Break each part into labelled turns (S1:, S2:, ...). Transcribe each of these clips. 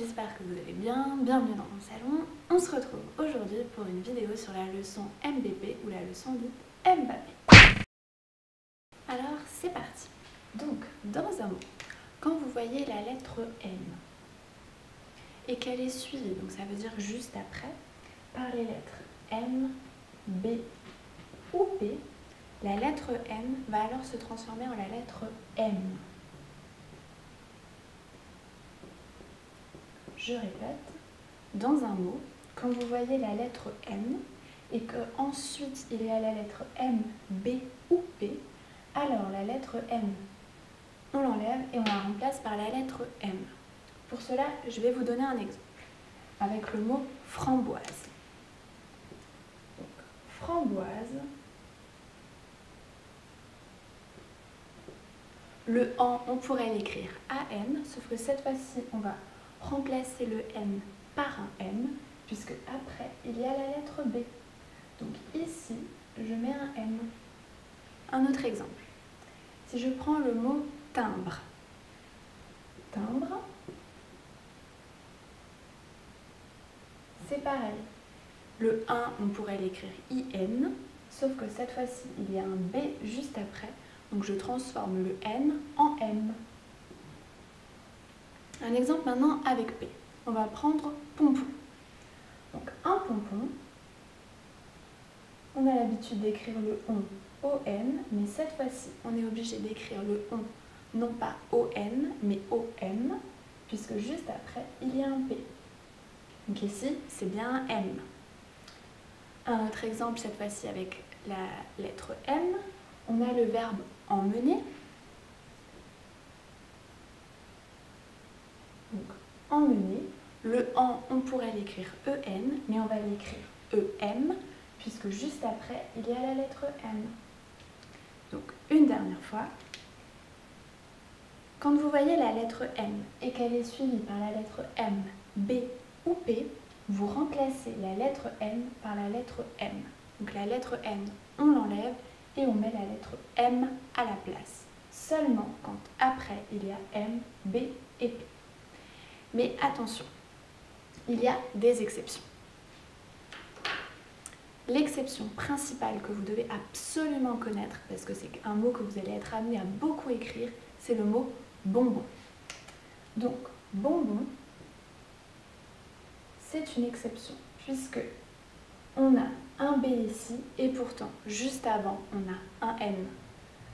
S1: j'espère que vous allez bien, bienvenue dans mon salon. On se retrouve aujourd'hui pour une vidéo sur la leçon MBP ou la leçon dite Mbappé. Alors c'est parti. Donc dans un mot, quand vous voyez la lettre M et qu'elle est suivie, donc ça veut dire juste après, par les lettres M, B ou P, la lettre M va alors se transformer en la lettre M. Je répète, dans un mot, quand vous voyez la lettre M et qu'ensuite il y a la lettre M, B ou P, alors la lettre M, on l'enlève et on la remplace par la lettre M. Pour cela, je vais vous donner un exemple avec le mot framboise. Donc, framboise, le AN, on pourrait l'écrire AN, sauf que cette fois-ci, on va remplacer le N par un M, puisque après, il y a la lettre B. Donc ici, je mets un M. Un autre exemple. Si je prends le mot timbre, timbre, c'est pareil. Le 1, on pourrait l'écrire IN, sauf que cette fois-ci, il y a un B juste après, donc je transforme le N en M. Un exemple maintenant avec P. On va prendre pompon. Donc un pompon, on a l'habitude d'écrire le ON, ON, mais cette fois-ci, on est obligé d'écrire le ON, non pas ON, mais OM, puisque juste après, il y a un P. Donc ici, c'est bien un M. Un autre exemple, cette fois-ci avec la lettre M, on a le verbe emmener. Donc, emmener, le en, on pourrait l'écrire EN, mais on va l'écrire EM, puisque juste après, il y a la lettre M. Donc, une dernière fois, quand vous voyez la lettre M et qu'elle est suivie par la lettre M, B ou P, vous remplacez la lettre M par la lettre M. Donc, la lettre M, on l'enlève et on met la lettre M à la place. Seulement quand après, il y a M, B et P. Mais attention, il y a des exceptions. L'exception principale que vous devez absolument connaître, parce que c'est un mot que vous allez être amené à beaucoup écrire, c'est le mot bonbon. Donc, bonbon, c'est une exception, puisque on a un B ici, et pourtant, juste avant, on a un M.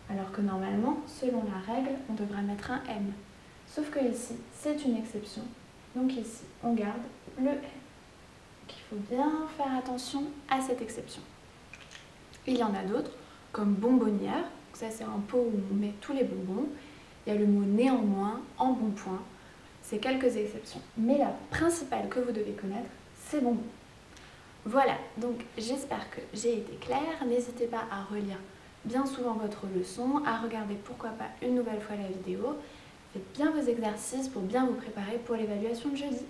S1: Alors que normalement, selon la règle, on devrait mettre un M. Sauf que ici, c'est une exception. Donc ici, on garde le M. Donc il faut bien faire attention à cette exception. Il y en a d'autres, comme bonbonnière. Donc ça, c'est un pot où on met tous les bonbons. Il y a le mot néanmoins, embonpoint. C'est quelques exceptions. Mais la principale que vous devez connaître, c'est bonbon. Voilà, donc j'espère que j'ai été claire. N'hésitez pas à relire bien souvent votre leçon, à regarder pourquoi pas une nouvelle fois la vidéo. Faites bien vos exercices pour bien vous préparer pour l'évaluation de jeudi.